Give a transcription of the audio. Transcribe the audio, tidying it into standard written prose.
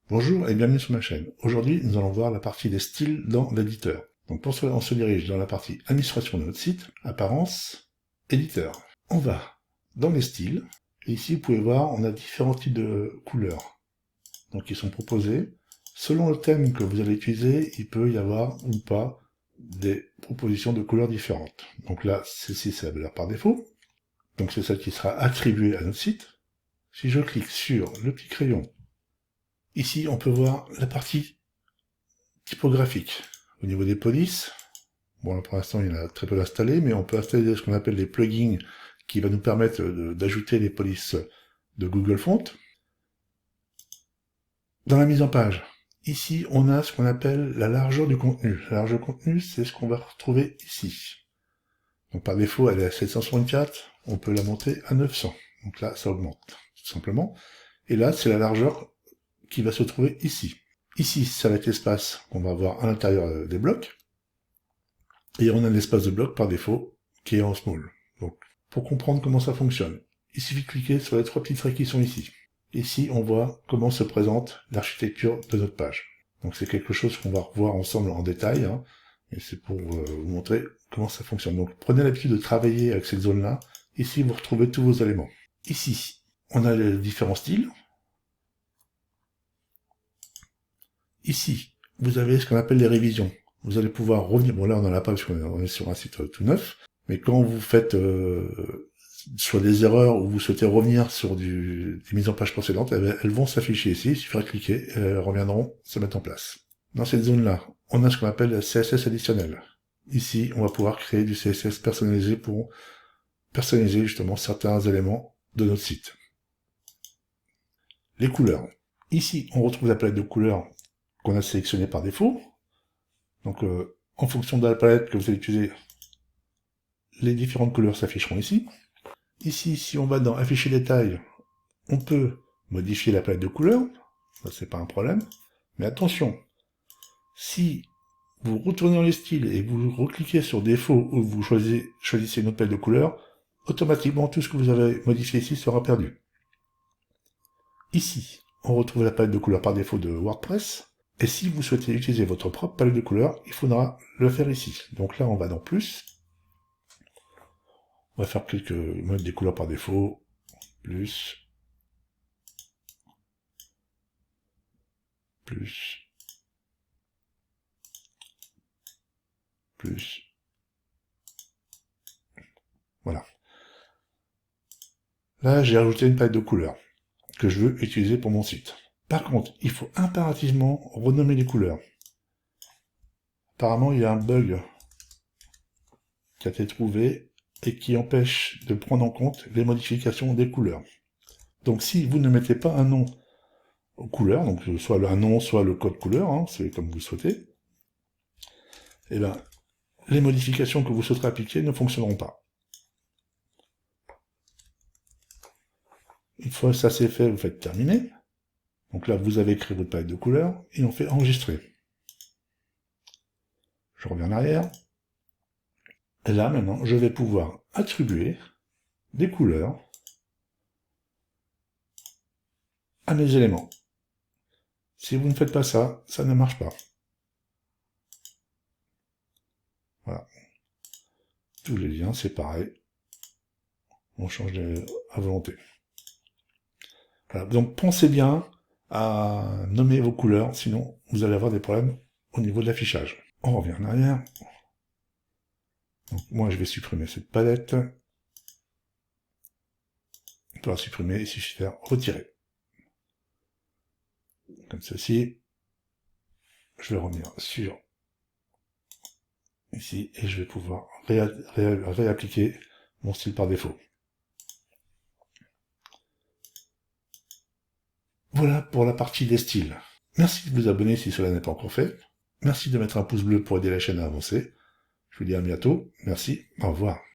Bonjour et bienvenue sur ma chaîne. Aujourd'hui, nous allons voir la partie des styles dans l'éditeur. Donc pour cela, on se dirige dans la partie administration de notre site, apparence, éditeur. On va dans les styles, et ici vous pouvez voir, on a différents types de couleurs. Donc ils sont proposés. Selon le thème que vous allez utiliser, il peut y avoir ou pas des propositions de couleurs différentes. Donc là, celle-ci, c'est la valeur par défaut. Donc c'est celle qui sera attribuée à notre site. Si je clique sur le petit crayon, ici, on peut voir la partie typographique. Au niveau des polices, bon, là, pour l'instant, il y en a très peu installés, mais on peut installer ce qu'on appelle les plugins qui va nous permettre d'ajouter les polices de Google Fonts. Dans la mise en page, ici, on a ce qu'on appelle la largeur du contenu. La largeur du contenu, c'est ce qu'on va retrouver ici. Donc, par défaut, elle est à 764, on peut la monter à 900. Donc là, ça augmente, tout simplement. Et là, c'est la largeur qui va se trouver ici. Ici, ça va être l'espace qu'on va avoir à l'intérieur des blocs. Et on a l'espace de bloc par défaut qui est en small. Donc, pour comprendre comment ça fonctionne, il suffit de cliquer sur les trois petits traits qui sont ici. Ici, on voit comment se présente l'architecture de notre page. Donc c'est quelque chose qu'on va revoir ensemble en détail, hein, et c'est pour vous montrer comment ça fonctionne. Donc prenez l'habitude de travailler avec cette zone-là. Ici, vous retrouvez tous vos éléments. Ici, on a les différents styles. Ici, vous avez ce qu'on appelle les révisions. Vous allez pouvoir revenir, bon là on n'en a pas parce qu'on est sur un site tout neuf, mais quand vous faites soit des erreurs ou vous souhaitez revenir sur des mises en page précédentes, elles vont s'afficher ici, il suffira de cliquer, et elles reviendront se mettre en place. Dans cette zone-là, on a ce qu'on appelle le CSS additionnel. Ici, on va pouvoir créer du CSS personnalisé pour personnaliser justement certains éléments de notre site. Les couleurs. Ici, on retrouve la palette de couleurs qu'on a sélectionnée par défaut. Donc, en fonction de la palette que vous allez utiliser, les différentes couleurs s'afficheront ici. Ici, si on va dans Afficher détails, on peut modifier la palette de couleurs. Ça, c'est pas un problème. Mais attention, si vous retournez dans les styles et vous recliquez sur Défaut ou vous choisissez une autre palette de couleurs, automatiquement, tout ce que vous avez modifié ici sera perdu. Ici, on retrouve la palette de couleurs par défaut de WordPress. Et si vous souhaitez utiliser votre propre palette de couleurs, il faudra le faire ici. Donc là, on va dans Plus. On va faire mettre des couleurs par défaut. Plus. Plus. Plus. Voilà. Là, j'ai ajouté une palette de couleurs que je veux utiliser pour mon site. Par contre, il faut impérativement renommer les couleurs. Apparemment, il y a un bug qui a été trouvé et qui empêche de prendre en compte les modifications des couleurs. Donc si vous ne mettez pas un nom aux couleurs, donc soit un nom, soit le code couleur, hein, c'est comme vous le souhaitez, et bien les modifications que vous souhaiterez appliquer ne fonctionneront pas. Une fois ça c'est fait, vous faites terminer. Donc là, vous avez créé votre palette de couleurs, et on fait enregistrer. Je reviens en arrière. Et là, maintenant, je vais pouvoir attribuer des couleurs à mes éléments. Si vous ne faites pas ça, ça ne marche pas. Voilà. Tous les liens, c'est pareil. On change à volonté. Voilà. Donc pensez bien à nommer vos couleurs, sinon vous allez avoir des problèmes au niveau de l'affichage. On revient en arrière. Donc moi je vais supprimer cette palette. Pour la supprimer, il suffit de faire retirer. Comme ceci. Je vais revenir sur ici et je vais pouvoir réappliquer mon style par défaut. Voilà pour la partie des styles. Merci de vous abonner si cela n'est pas encore fait. Merci de mettre un pouce bleu pour aider la chaîne à avancer. Je vous dis à bientôt. Merci. Au revoir.